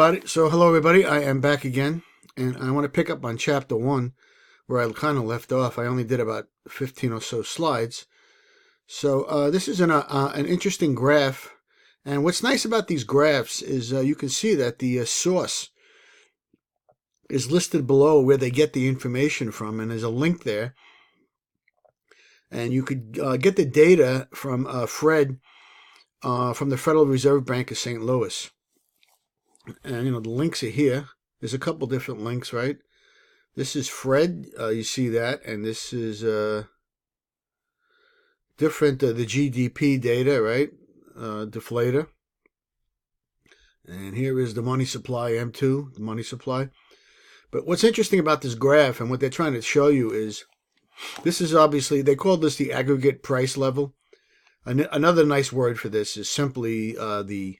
So hello everybody, I am back again, and I want to pick up on chapter 1 where I kind of left off. I only did about 15 or so slides. So this is an interesting graph, and what's nice about these graphs is you can see that the source is listed below where they get the information from, and there's a link there, and you could get the data from Fred from the Federal Reserve Bank of St. Louis. And, the links are here. There's a couple different links, right? This is Fred. You see that. And this is different, the GDP data, right? Deflator. And here is the money supply, M2, the money supply. But what's interesting about this graph and what they're trying to show you is, this is obviously, they call this the aggregate price level. Another nice word for this is simply the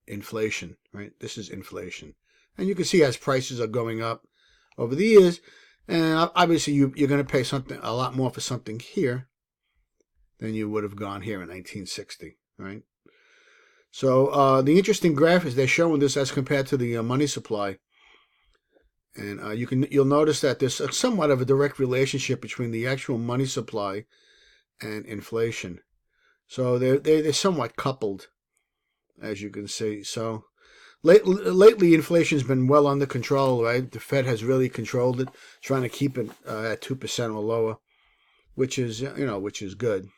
inflation, right? This is inflation. And you can see as prices are going up over the years, and obviously you're going to pay a lot more for something here than you would have gone here in 1960, right? So the interesting graph is they're showing this as compared to the money supply. And you'll notice that there's somewhat of a direct relationship between the actual money supply and inflation. So they're somewhat coupled, as you can see. So lately inflation's been well under control, right? The Fed has really controlled it, trying to keep it at 2% or lower, which is good.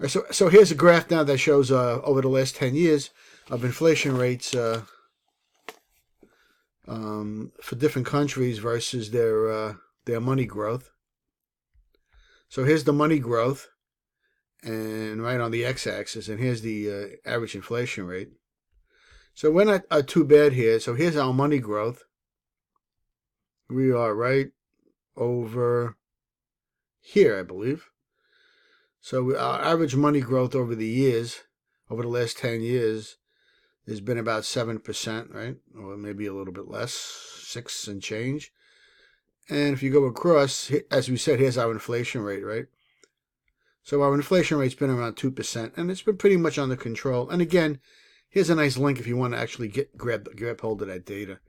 So here's a graph now that shows over the last 10 years of inflation rates for different countries versus their money growth. So here's the money growth, and right on the x-axis, and here's the average inflation rate. So we're not too bad here. So here's our money growth. We are right over here, I believe. So our average money growth over the years, over the last 10 years, has been about 7%, right? Or maybe a little bit less, 6 and change. And if you go across, as we said, here's our inflation rate, right? So our inflation rate's been around 2%, and it's been pretty much under control. And again, here's a nice link if you want to actually grab hold of that data.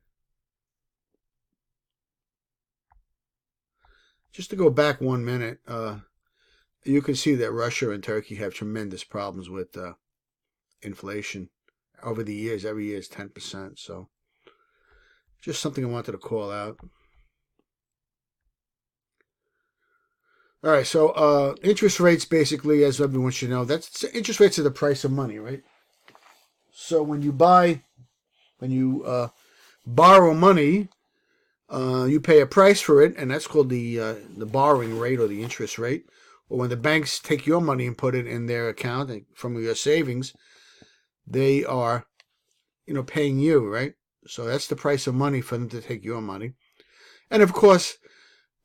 Just to go back 1 minute, you can see that Russia and Turkey have tremendous problems with inflation over the years. Every year is 10%. So just something I wanted to call out. All right, so interest rates, basically, as everyone should know, interest rates are the price of money, right? So when you borrow money, you pay a price for it, and that's called the borrowing rate or the interest rate. Or when the banks take your money and put it in their account from your savings, they are, paying you, right? So that's the price of money for them to take your money, and of course,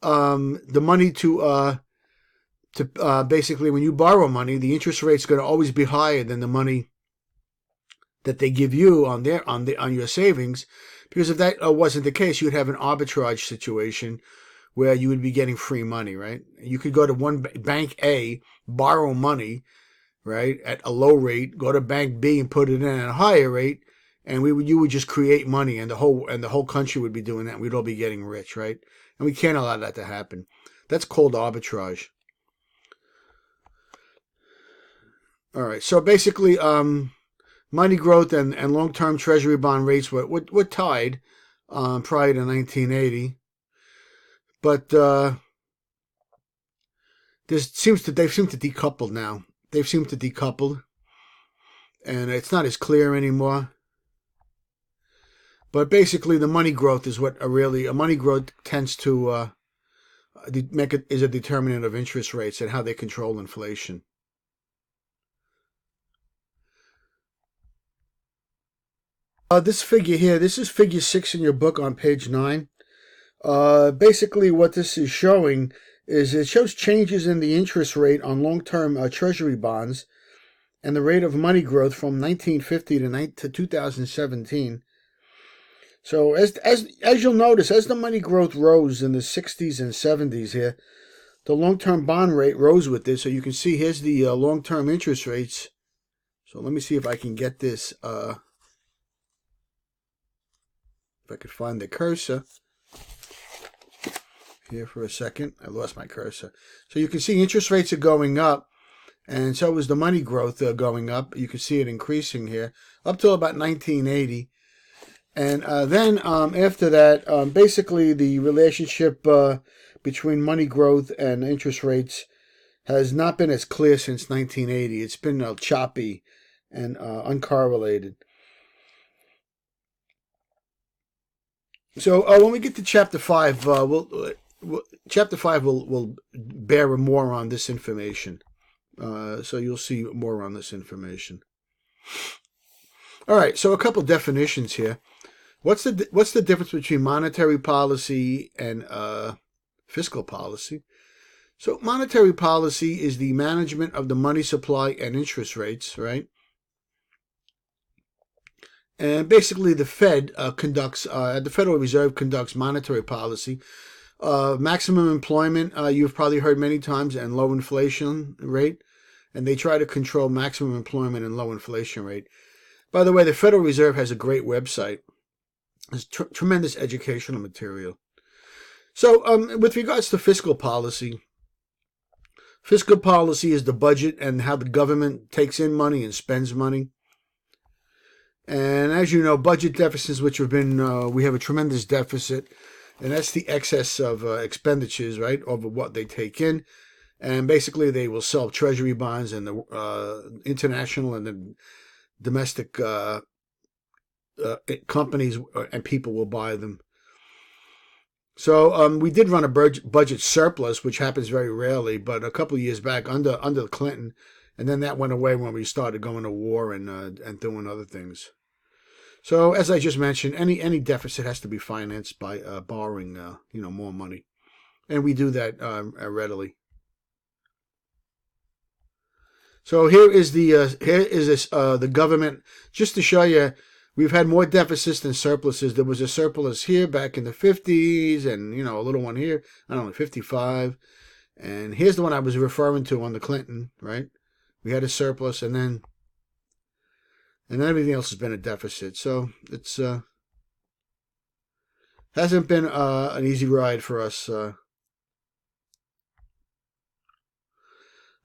the money to basically, when you borrow money, the interest rate's going to always be higher than the money that they give you on your savings, because if that wasn't the case, you would have an arbitrage situation where you would be getting free money, right? You could go to one bank A, borrow money, right, at a low rate, go to bank B and put it in at a higher rate, and you would just create money, and the whole country would be doing that. We'd all be getting rich, right? And we can't allow that to happen. That's called arbitrage. All right, so basically, money growth and long-term treasury bond rates were tied prior to 1980, but they've seemed to decouple now. They've seemed to decouple, and it's not as clear anymore. But basically, the money growth is what money growth tends to is a determinant of interest rates and how they control inflation. This figure here, this is figure 6 in your book on page 9. Basically, what this is showing is it shows changes in the interest rate on long-term treasury bonds and the rate of money growth from 1950 to 2017. So as you'll notice, as the money growth rose in the 60s and 70s here, the long-term bond rate rose with this. So you can see here's the long-term interest rates. So let me see if I can get this, if I could find the cursor here for a second. I lost my cursor. So you can see interest rates are going up, and so is the money growth going up. You can see it increasing here up till about 1980. And then after that, basically the relationship between money growth and interest rates has not been as clear since 1980. It's been choppy and uncorrelated. So when we get to Chapter 5, Chapter 5 will bear more on this information. So you'll see more on this information. All right, so a couple definitions here. What's the difference between monetary policy and fiscal policy? So monetary policy is the management of the money supply and interest rates, right? And basically the Fed the Federal Reserve conducts monetary policy. Maximum employment, you've probably heard many times, and low inflation rate. And they try to control maximum employment and low inflation rate. By the way, the Federal Reserve has a great website. There's tremendous educational material. So with regards to fiscal policy is the budget and how the government takes in money and spends money. And as you know, budget deficits, which have been, we have a tremendous deficit, and that's the excess of expenditures, right, over what they take in. And basically, they will sell treasury bonds, and the international and the domestic companies and people will buy them. So we did run a budget surplus, which happens very rarely, but a couple of years back under Clinton, and then that went away when we started going to war and doing other things. So as I just mentioned, any deficit has to be financed by borrowing more money, and we do that readily. So here is the government, just to show you. We've had more deficits than surpluses. There was a surplus here back in the 50s, and a little one here, I don't know, 55. And here's the one I was referring to on the Clinton, right? We had a surplus, and then everything else has been a deficit. So it's hasn't been an easy ride for us. All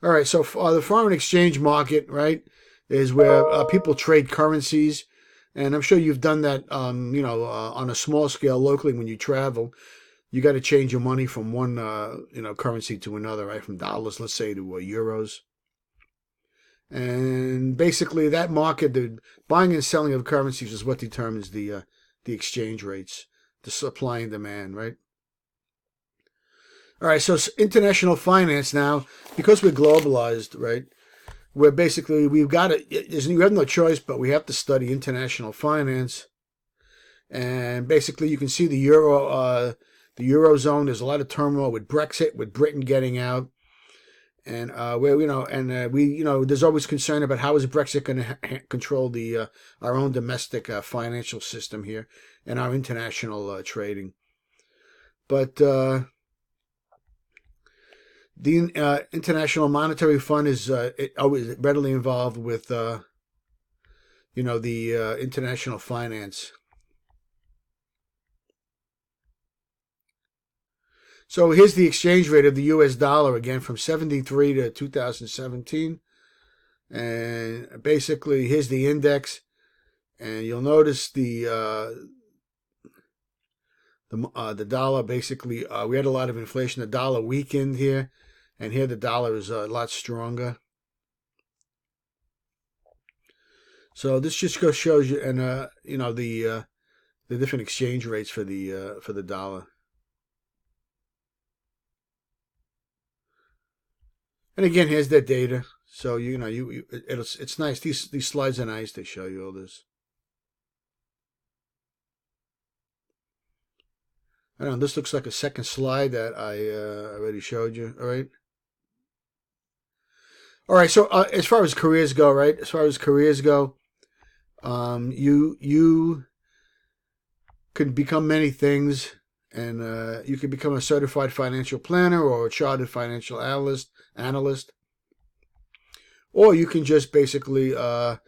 right, so the foreign exchange market, right, is where people trade currencies. And I'm sure you've done that, on a small scale locally when you travel. You got to change your money from one, currency to another, right? From dollars, let's say, to euros. And basically, that market, the buying and selling of currencies, is what determines the exchange rates, the supply and demand, right? All right, so international finance now, because we're globalized, right? Where basically we have no choice, but we have to study international finance. And basically you can see the Eurozone, there's a lot of turmoil with Brexit, with Britain getting out. And there's always concern about how is Brexit going to control our own domestic financial system here and our international trading. But the International Monetary Fund is always readily involved with, the international finance. So here's the exchange rate of the U.S. dollar again from 73 to 2017. And basically, here's the index. And you'll notice the dollar, basically, we had a lot of inflation. The dollar weakened here. And here the dollar is a lot stronger. So this just shows you, and the different exchange rates for the dollar. And again, here's that data. So it's nice. These slides are nice. They show you all this. I don't know. This looks like a second slide that I already showed you. All right. All right, so as far as careers go, right? As far as careers go, you can become many things, and you can become a certified financial planner or a chartered financial analyst, Or you can just basically, for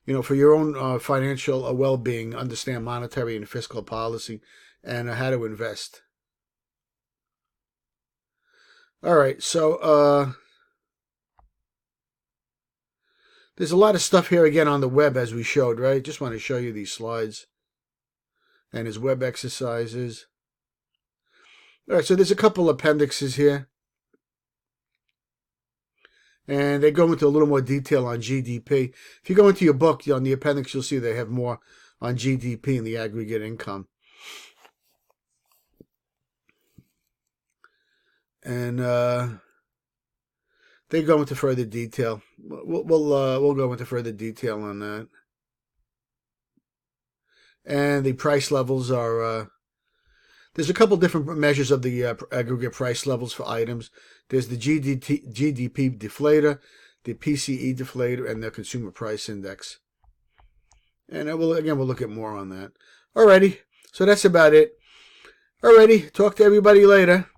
your own financial well-being, understand monetary and fiscal policy and how to invest. All right, so there's a lot of stuff here again on the web as we showed, right? Just want to show you these slides and his web exercises. All right, so there's a couple appendixes here. And they go into a little more detail on GDP. If you go into your book, on the appendix, you'll see they have more on GDP and the aggregate income. And they go into further detail. We'll go into further detail on that. And the price levels are... there's a couple different measures of the aggregate price levels for items. There's the GDP deflator, the PCE deflator, and the consumer price index. And we'll look at more on that. Alrighty, so that's about it. Alrighty, talk to everybody later.